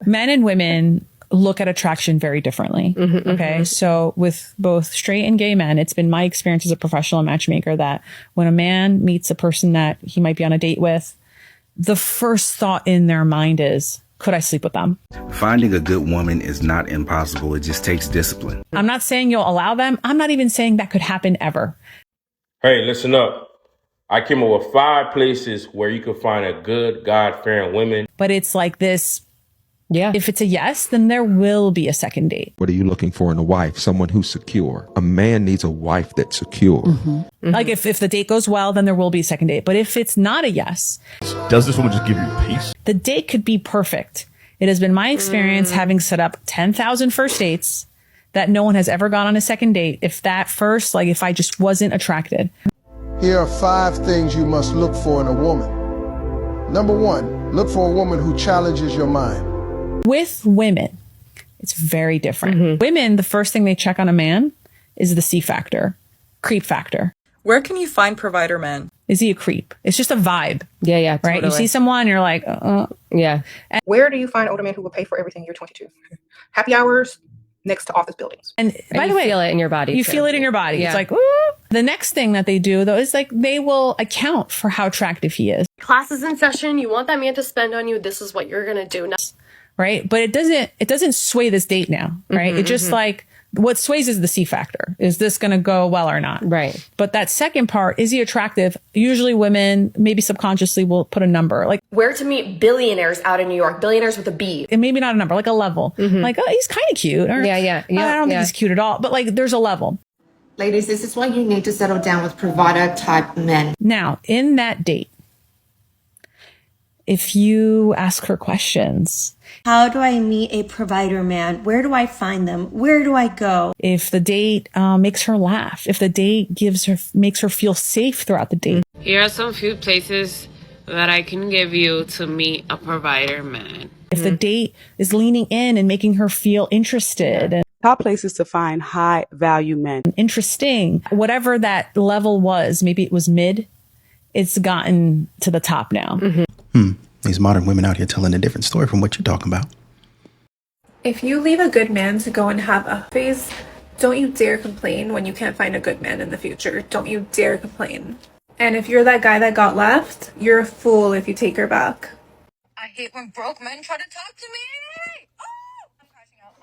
Men and women look at attraction very differently. Okay. So with both straight and gay men, it's been my experience as a professional matchmaker that when a man meets a person that he might be on a date with, the first thought in their mind is, could I sleep with them? Finding a good woman is not impossible. It just takes discipline. I'm not saying you'll allow them. I'm not even saying that could happen ever. Hey, listen up. I came up with 5 places where you can find a good, God-fearing woman. But it's like this. Yeah. If it's a yes, then there will be a second date. What are you looking for in a wife? Someone who's secure. A man needs a wife that's secure. Like if the date goes well, then there will be a second date. But if it's not a yes, does this woman just give you peace? The date could be perfect. It has been my experience having set up 10,000 first dates that no one has ever gone on a second date. If that first, like if I just wasn't attracted. Here are 5 things you must look for in a woman. Number 1, look for a woman who challenges your mind. With women, it's very different. Women, the first thing they check on a man is the C factor, creep factor. Where can you find provider men? Is he a creep? It's just a vibe. Yeah, right? Totally. You see someone, you're like, yeah. And where do you find older men who will pay for everything? You're 22. Happy hours next to office buildings. And by the way, feel it in your body. You feel it in your body. Yeah. It's like, ooh. The next thing that they do, though, is like they will account for how attractive he is. Class is in session. You want that man to spend on you. This is what you're going to do now. Right. But it doesn't sway this date now. Right. It just like what sways is the C factor. Is this going to go well or not? Right. But that second part, is he attractive? Usually women, maybe subconsciously, will put a number. Like where to meet billionaires out in New York, billionaires with a B. And maybe not a number, like a level. Like, oh, he's kind of cute. Or, yeah. I don't think he's cute at all. But like there's a level. Ladies, this is why you need to settle down with provider type men. Now, in that date, if you ask her questions. How do I meet a provider man? Where do I find them? Where do I go? If the date makes her laugh, if the date makes her feel safe throughout the date. Here are some few places that I can give you to meet a provider man. If the date is leaning in and making her feel interested. And top places to find high value men. Interesting. Whatever that level was, maybe it was mid, it's gotten to the top now. These modern women out here telling a different story from what you're talking about. If you leave a good man to go and have a phase, don't you dare complain when you can't find a good man in the future. Don't you dare complain. And if you're that guy that got left, you're a fool if you take her back. I hate when broke men try to talk to me. Oh, I'm crashing out.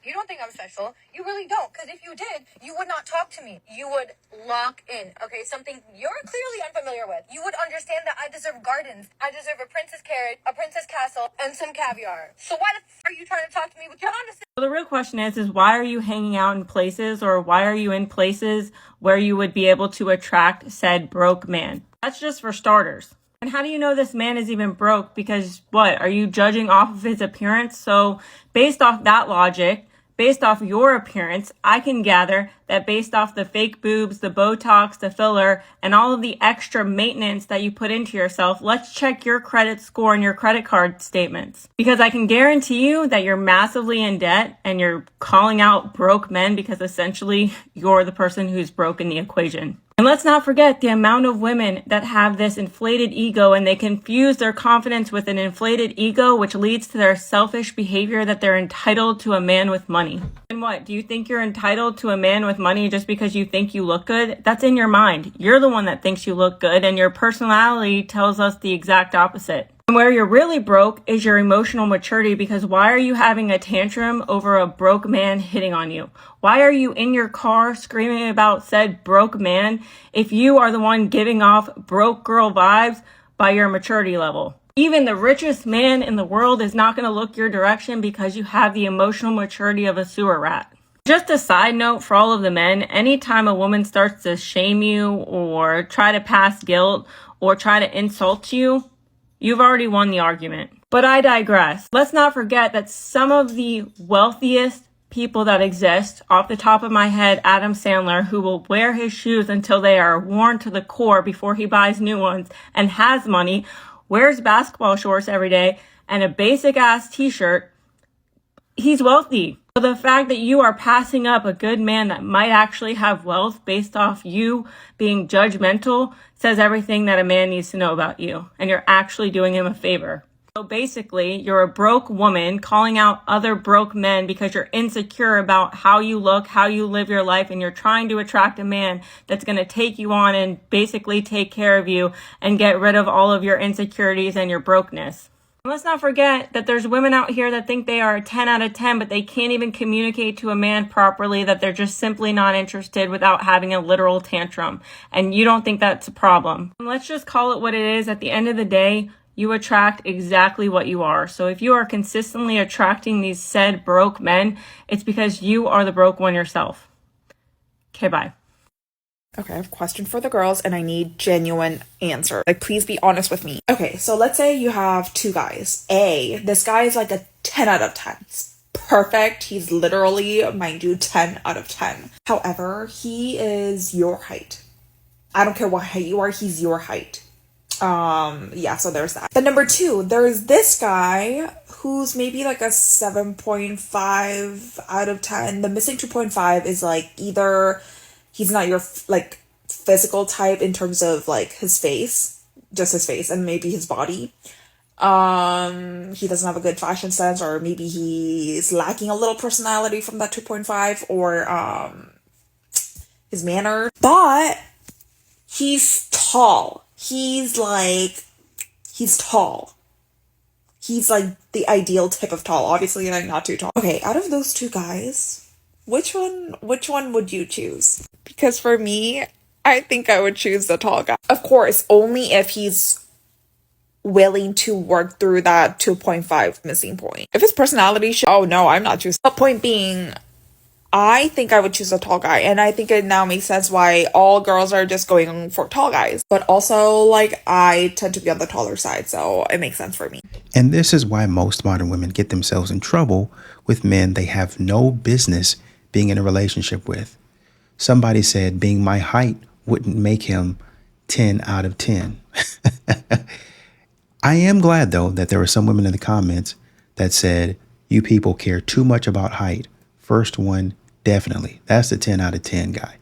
You don't think I'm special. You really don't. Because if you did, you would not talk to me. You would lock in. Okay, something you're clearly unfamiliar with. You would understand that I deserve gardens. I deserve a princess carrot, a princess castle, and some caviar. So why the f are you trying to talk to me with your honesty? So the real question is why are you hanging out in places, or why are you in places where you would be able to attract said broke man? That's just for starters. And how do you know this man is even broke? Because what, are you judging off of his appearance? So based off that logic, based off your appearance, I can gather that based off the fake boobs, the Botox, the filler, and all of the extra maintenance that you put into yourself, let's check your credit score and your credit card statements. Because I can guarantee you that you're massively in debt and you're calling out broke men because essentially you're the person who's broke in the equation. And let's not forget the amount of women that have this inflated ego, and they confuse their confidence with an inflated ego, which leads to their selfish behavior that they're entitled to a man with money. And what, do you think you're entitled to a man with money just because you think you look good? That's in your mind. You're the one that thinks you look good, and your personality tells us the exact opposite. And where you're really broke is your emotional maturity, because why are you having a tantrum over a broke man hitting on you? Why are you in your car screaming about said broke man if you are the one giving off broke girl vibes by your maturity level? Even the richest man in the world is not going to look your direction because you have the emotional maturity of a sewer rat. Just a side note for all of the men, anytime a woman starts to shame you or try to pass guilt or try to insult you, you've already won the argument. But I digress. Let's not forget that some of the wealthiest people that exist, off the top of my head, Adam Sandler, who will wear his shoes until they are worn to the core before he buys new ones and has money, wears basketball shorts every day and a basic ass t-shirt, he's wealthy. So the fact that you are passing up a good man that might actually have wealth based off you being judgmental says everything that a man needs to know about you, and you're actually doing him a favor. So basically, you're a broke woman calling out other broke men because you're insecure about how you look, how you live your life, and you're trying to attract a man that's going to take you on and basically take care of you and get rid of all of your insecurities and your brokenness. And let's not forget that there's women out here that think they are a 10 out of 10, but they can't even communicate to a man properly, that they're just simply not interested without having a literal tantrum. And you don't think that's a problem. And let's just call it what it is. At the end of the day, you attract exactly what you are. So if you are consistently attracting these said broke men, it's because you are the broke one yourself. Okay, bye. Okay, I have a question for the girls and I need genuine answer. Like, please be honest with me. Okay, so let's say you have two guys. This guy is like a 10 out of 10. It's perfect. He's literally, mind you, 10 out of 10. However, he is your height. I don't care what height you are, he's your height. Yeah, so there's that. Then number two, there's this guy who's maybe like a 7.5 out of 10. The missing 2.5 is like either he's not your like physical type in terms of like his face, just his face, and maybe his body. He doesn't have a good fashion sense, or maybe he's lacking a little personality from that 2.5, or his manner. But he's tall. He's tall. He's like the ideal type of tall. Obviously, like not too tall. Okay, out of those two guys, which one would you choose? Because for me, I think I would choose the tall guy. Of course, only if he's willing to work through that 2.5 missing point. If his personality oh no, I'm not choosing. The point being, I think I would choose a tall guy, and I think it now makes sense why all girls are just going for tall guys. But also, like, I tend to be on the taller side, so it makes sense for me. And this is why most modern women get themselves in trouble with men they have no business being in a relationship with. Somebody said being my height wouldn't make him 10 out of 10. I am glad, though, that there were some women in the comments that said, you people care too much about height. First one, definitely. That's the 10 out of 10 guy.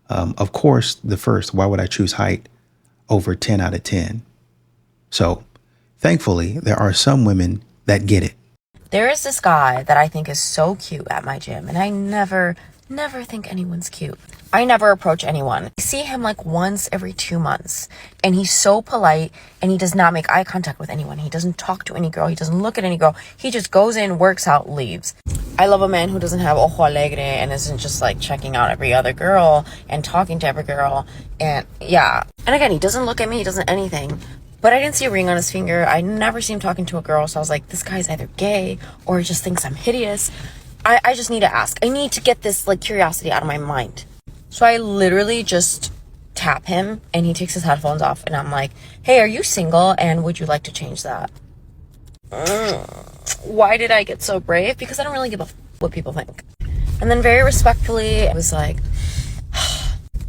Of course, the first, why would I choose height over 10 out of 10? So, thankfully, there are some women that get it. There is this guy that I think is so cute at my gym, and I never think anyone's cute. I never approach anyone. I see him like once every 2 months, and he's so polite, and he does not make eye contact with anyone. He doesn't talk to any girl. He doesn't look at any girl. He just goes in, works out, leaves. I love a man who doesn't have ojo alegre and isn't just like checking out every other girl and talking to every girl. And yeah. And again, he doesn't look at me. He doesn't anything. But I didn't see a ring on his finger. I never see him talking to a girl. So I was like, this guy's either gay or he just thinks I'm hideous. I just need to ask. I need to get this like curiosity out of my mind. So I literally just tap him and he takes his headphones off and I'm like, hey, are you single? And would you like to change that? Why did I get so brave? Because I don't really give a what people think. And then very respectfully, I was like,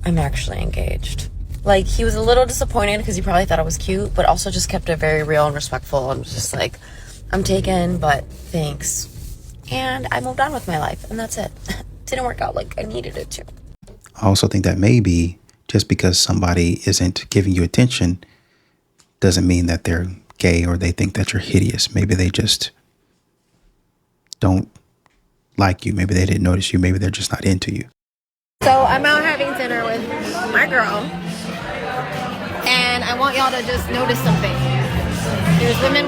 I'm actually engaged. Like, he was a little disappointed because he probably thought I was cute, but also just kept it very real and respectful and was just like, I'm taken, but thanks. And I moved on with my life, and that's it. Didn't work out like I needed it to. I also think that maybe just because somebody isn't giving you attention doesn't mean that they're gay or they think that you're hideous. Maybe they just don't like you. Maybe they didn't notice you. Maybe they're just not into you. So I'm out having dinner with my girl, and I want y'all to just notice something. There's women,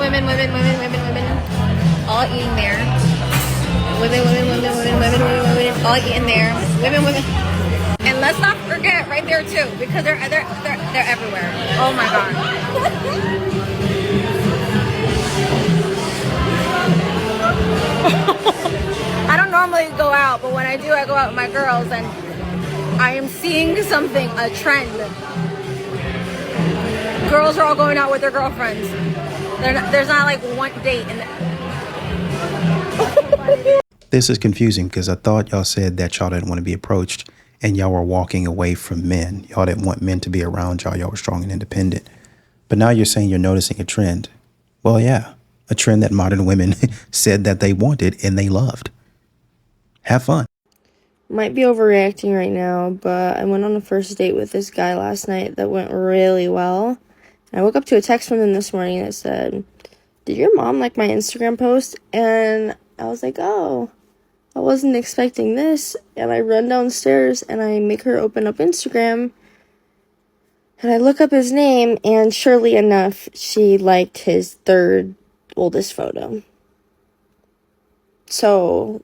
all eating there. Women, all eating there. Women. And let's not forget right there too, because they're everywhere. Oh my god. I don't normally go out, but when I do, I go out with my girls, and I am seeing something, a trend. Girls are all going out with their girlfriends. There's not like one date. This is confusing because I thought y'all said that y'all didn't want to be approached and y'all were walking away from men. Y'all didn't want men to be around y'all. Y'all were strong and independent. But now you're saying you're noticing a trend. Well, yeah, a trend that modern women said that they wanted and they loved. Have fun. Might be overreacting right now, but I went on a first date with this guy last night that went really well. And I woke up to a text from him this morning that said, did your mom like my Instagram post? And I was like, oh, I wasn't expecting this. And I run downstairs and I make her open up Instagram. And I look up his name, and surely enough, she liked his third oldest photo. So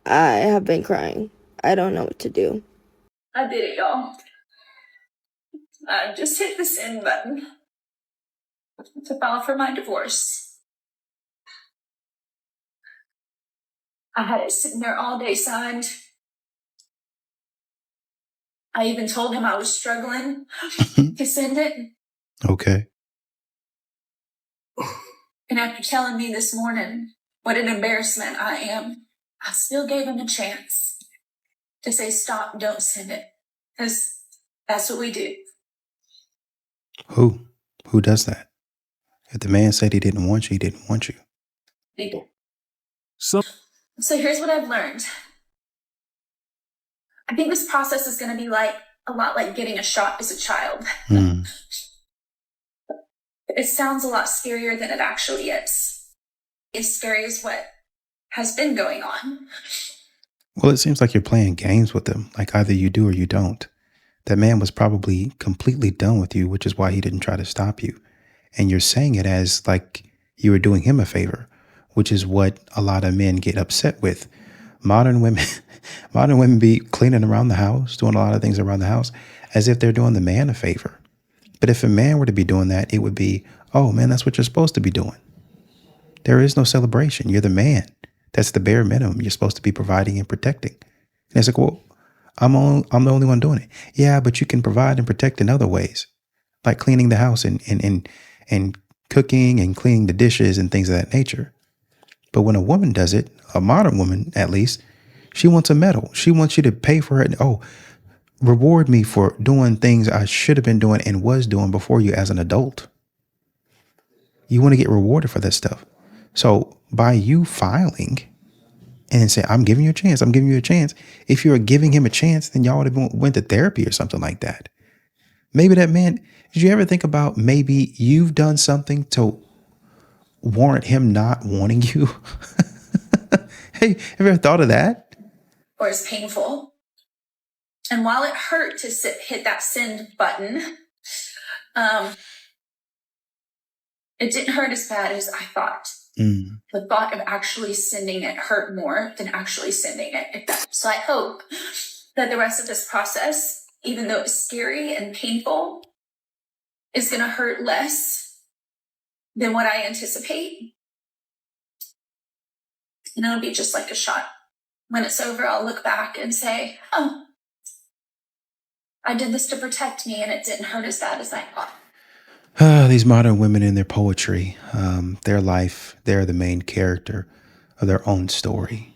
I have been crying. I don't know what to do. I did it, y'all. I just hit the send button to file for my divorce. I had it sitting there all day signed. I even told him I was struggling to send it. Okay. And after telling me this morning what an embarrassment I am, I still gave him a chance to say, stop, don't send it. Because that's what we do. Who? Who does that? If the man said he didn't want you, he didn't want you. So here's what I've learned. I think this process is going to be like a lot like getting a shot as a child. It sounds a lot scarier than it actually is. As scary as what has been going on. Well, it seems like you're playing games with him. Like either you do or you don't. That man was probably completely done with you, which is why he didn't try to stop you. And you're saying it as like you were doing him a favor, which is what a lot of men get upset with. Modern women be cleaning around the house, doing a lot of things around the house as if they're doing the man a favor. But if a man were to be doing that, it would be, oh man, that's what you're supposed to be doing. There is no celebration. You're the man. That's the bare minimum. You're supposed to be providing and protecting. And it's like, well, I'm the only one doing it. Yeah, but you can provide and protect in other ways, like cleaning the house and cooking and cleaning the dishes and things of that nature. But when a woman does it, a modern woman at least, she wants a medal. She wants you to pay for it. Oh, reward me for doing things I should have been doing and was doing before you as an adult. You want to get rewarded for that stuff. So by you filing and say, I'm giving you a chance, I'm giving you a chance. If you're giving him a chance, then y'all would have went to therapy or something like that. Maybe that man, did you ever think about maybe you've done something to warrant him not wanting you? Hey, have you ever thought of that? Or it's painful. And while it hurt to hit that send button, it didn't hurt as bad as I thought. The thought of actually sending it hurt more than actually sending it. So I hope that the rest of this process, even though it's scary and painful, is going to hurt less than what I anticipate. And it'll be just like a shot. When it's over, I'll look back and say, oh, I did this to protect me and it didn't hurt as bad as I thought. These modern women in their poetry, their life, they're the main character of their own story.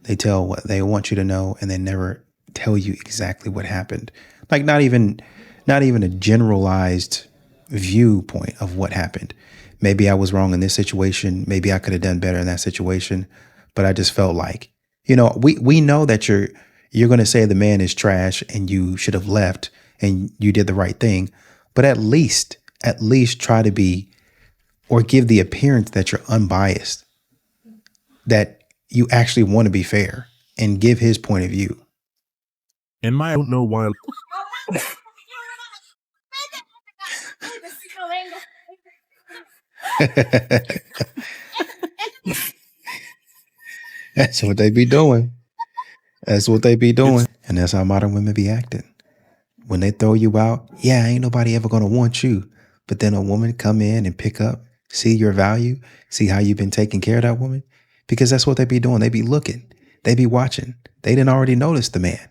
They tell what they want you to know and they never tell you exactly what happened. Like not even a generalized viewpoint of what happened. Maybe I was wrong in this situation. Maybe I could have done better in that situation. But I just felt like, we know that you're going to say the man is trash and you should have left and you did the right thing. But at least try to be or give the appearance that you're unbiased, that you actually want to be fair and give his point of view. I don't know why. That's what they be doing. That's what they be doing. And that's how modern women be acting. When they throw you out, yeah, ain't nobody ever going to want you. But then a woman come in and pick up, see your value, see how you've been taking care of that woman. Because that's what they be doing. They be looking. They be watching. They didn't already notice the man.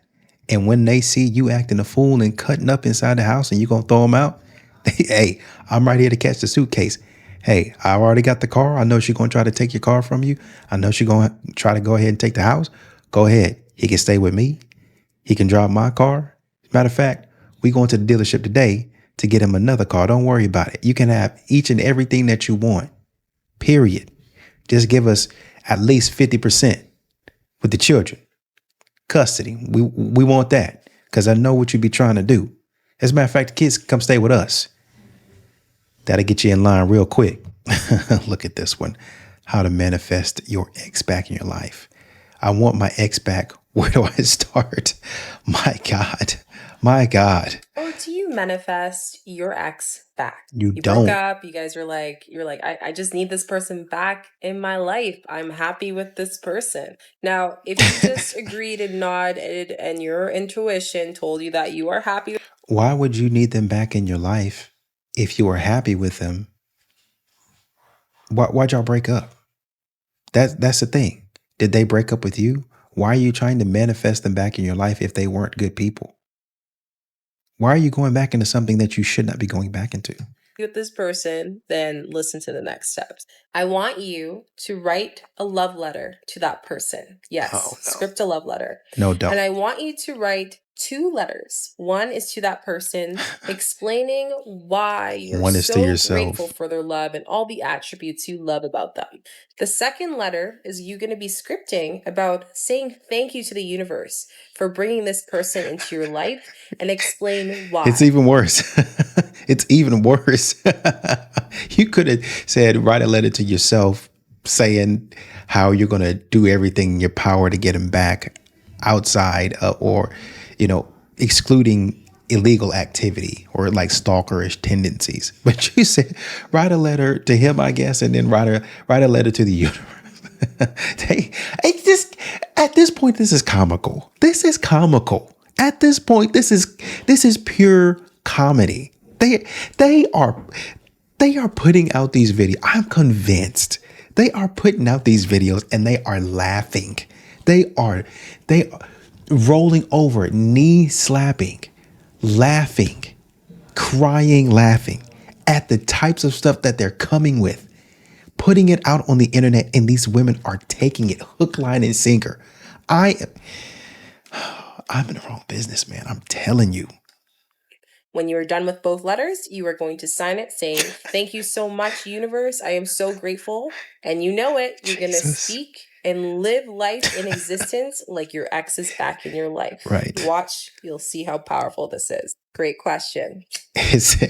And when they see you acting a fool and cutting up inside the house and you going to throw them out, hey, I'm right here to catch the suitcase. Hey, I already got the car. I know she's going to try to take your car from you. I know she's going to try to go ahead and take the house. Go ahead. He can stay with me. He can drive my car. Matter of fact, we going to the dealership today to get him another car. Don't worry about it. You can have each and everything that you want, period. Just give us at least 50% with the children. Custody. We want that because I know what you be trying to do. As a matter of fact, the kids can come stay with us. That'll get you in line real quick. Look at this one. How to manifest your ex back in your life. I want my ex back. Where do I start? My God. My God. Or do you manifest your ex back? You broke don't. up, you guys are like, I just need this person back in my life. I'm happy with this person. Now, if you just agreed and nodded and your intuition told you that you are happy. Why would you need them back in your life if you were happy with them? Why'd y'all break up? That's the thing. Did they break up with you? Why are you trying to manifest them back in your life if they weren't good people? Why are you going back into something that you should not be going back into? With this person, then listen to the next steps. I want you to write a love letter to that person. Yes, script a love letter. No, don't. And I want you to write 2 letters. One is to that person explaining why you're One is to so yourself. grateful for their love and all the attributes you love about them. The second letter is you going to be scripting about saying thank you to the universe for bringing this person into your life and explain why. It's even worse. It's even worse. You could have said, write a letter to yourself saying how you're going to do everything in your power to get him back outside or, excluding illegal activity or like stalkerish tendencies. But you said, write a letter to him, I guess, and then write a letter to the universe. At this point, this is comical. This is comical. At this point, this is pure comedy. They are putting out these videos. I'm convinced they are putting out these videos and they are laughing. They are rolling over, knee slapping, laughing, crying, laughing at the types of stuff that they're coming with, putting it out on the internet, and these women are taking it hook, line, and sinker. I'm in the wrong business, man. I'm telling you. When you are done with both letters, you are going to sign it saying, thank you so much, universe. I am so grateful. And you know it. You're going to speak and live life in existence like your ex is back in your life. Right. Watch. You'll see how powerful this is. Great question. This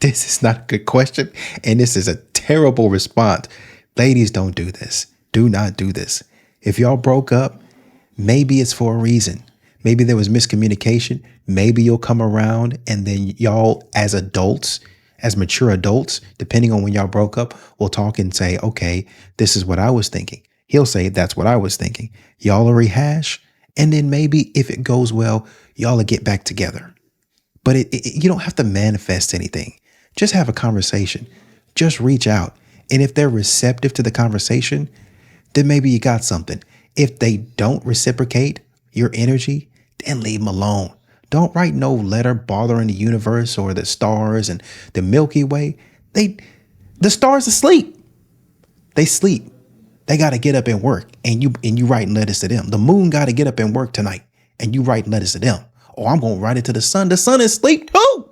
is not a good question. And this is a terrible response. Ladies, don't do this. Do not do this. If y'all broke up, maybe it's for a reason. Maybe there was miscommunication. Maybe you'll come around and then y'all as adults, as mature adults, depending on when y'all broke up, will talk and say, okay, this is what I was thinking. He'll say, that's what I was thinking. Y'all will rehash. And then maybe if it goes well, y'all will get back together. But you don't have to manifest anything. Just have a conversation. Just reach out. And if they're receptive to the conversation, then maybe you got something. If they don't reciprocate your energy, then leave them alone. Don't write no letter bothering the universe or the stars and the Milky Way. The stars asleep. They sleep. They got to get up and work. And you writing letters to them. The moon got to get up and work tonight. And you writing letters to them. Oh, I'm going to write it to the sun. The sun is asleep too.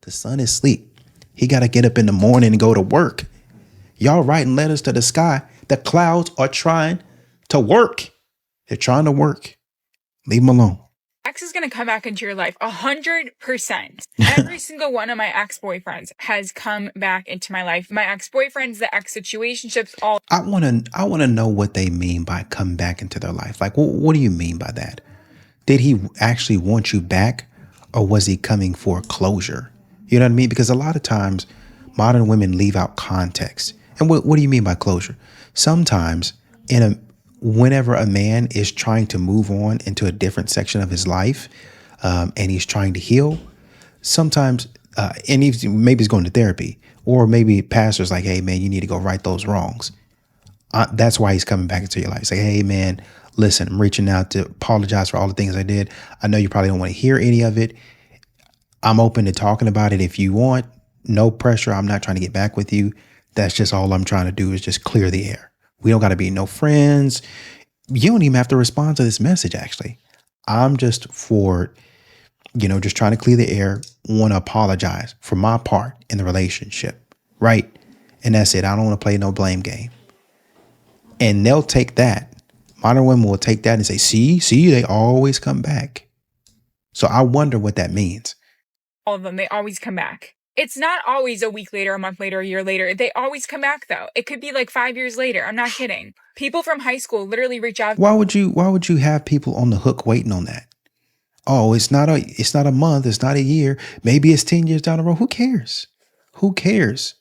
The sun is asleep. He got to get up in the morning and go to work. Y'all writing letters to the sky. The clouds are trying to work. They're trying to work. Leave them alone. Ex is going to come back into your life 100%. Every single one of my ex-boyfriends has come back into my life. My ex-boyfriends, the ex-situationships, all. I want to know what they mean by come back into their life. Like, what do you mean by that? Did he actually want you back, or was he coming for closure? You know what I mean? Because a lot of times modern women leave out context. And what do you mean by closure? Sometimes whenever a man is trying to move on into a different section of his life, and he's trying to heal, sometimes, and maybe he's going to therapy, or maybe pastor's like, hey man, you need to go right those wrongs. That's why he's coming back into your life. Say, hey man, listen, I'm reaching out to apologize for all the things I did. I know you probably don't want to hear any of it. I'm open to talking about it if you want. No pressure. I'm not trying to get back with you. That's just all I'm trying to do is just clear the air. We don't got to be no friends. You don't even have to respond to this message, actually. I'm just just trying to clear the air, want to apologize for my part in the relationship, right? And that's it. I don't want to play no blame game. And they'll take that. Modern women will take that and say, see, they always come back. So I wonder what that means. All of them, they always come back. It's not always a week later, a month later, a year later. They always come back though. It could be like 5 years later. I'm not kidding. People from high school literally reach out. Why would you have people on the hook waiting on that? Oh, it's not a month, it's not a year. Maybe it's 10 years down the road. Who cares? Who cares?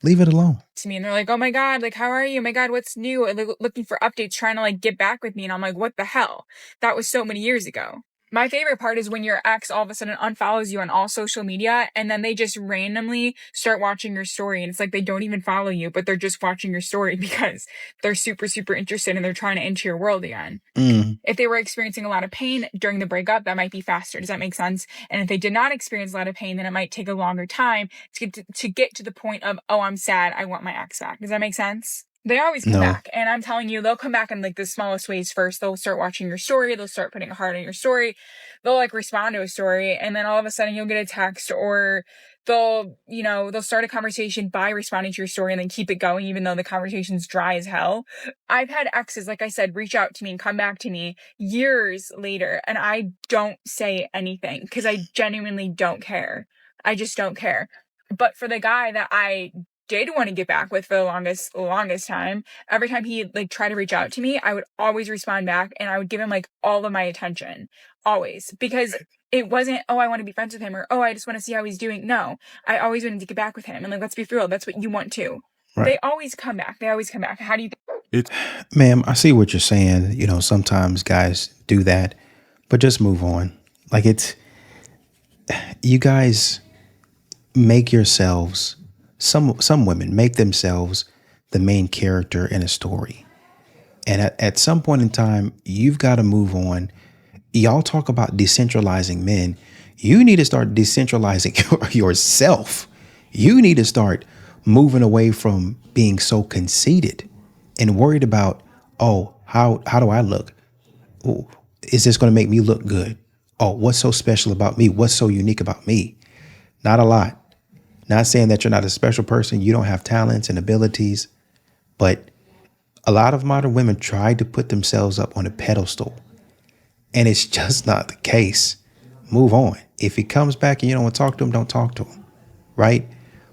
Leave it alone. To me, and they're like, oh my God, like, how are you? Oh my God, what's new? And looking for updates, trying to like get back with me. And I'm like, what the hell? That was so many years ago. My favorite part is when your ex all of a sudden unfollows you on all social media and then they just randomly start watching your story. And it's like they don't even follow you, but they're just watching your story because they're super, super interested and they're trying to enter your world again. If they were experiencing a lot of pain during the breakup, that might be faster. Does that make sense? And if they did not experience a lot of pain, then it might take a longer time to get to the point of, oh, I'm sad, I want my ex back. Does that make sense? They always come back. And I'm telling you, they'll come back in like the smallest ways first. They'll start watching your story. They'll start putting a heart on your story. They'll like respond to a story. And then all of a sudden you'll get a text or they'll start a conversation by responding to your story and then keep it going, even though the conversation's dry as hell. I've had exes, like I said, reach out to me and come back to me years later. And I don't say anything because I genuinely don't care. I just don't care. But for the guy that I did want to get back with for the longest time, every time he like tried to reach out to me, I would always respond back and I would give him like all of my attention. Always. Because it wasn't, oh, I want to be friends with him or, oh, I just want to see how he's doing. No, I always wanted to get back with him. And like, let's be real, that's what you want too. Right. They always come back. How do you Ma'am, I see what you're saying. You know, sometimes guys do that, but just move on. Like you guys make yourselves, some women make themselves the main character in a story. And at some point in time, you've got to move on. Y'all talk about decentralizing men. You need to start decentralizing yourself. You need to start moving away from being so conceited and worried about, oh, how do I look? Oh, is this going to make me look good? Oh, what's so special about me? What's so unique about me? Not a lot. Not saying that you're not a special person. You don't have talents and abilities, but a lot of modern women try to put themselves up on a pedestal, and it's just not the case. Move on. If he comes back and you don't want to talk to him, don't talk to him, right?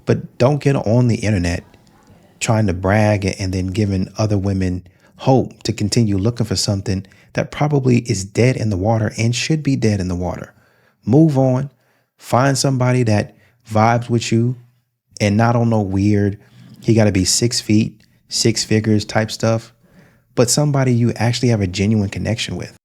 But don't get on the internet trying to brag and then giving other women hope to continue looking for something that probably is dead in the water and should be dead in the water. Move on. Find somebody that vibes with you and not on no weird, he got to be 6 feet, 6 figures type stuff, but somebody you actually have a genuine connection with.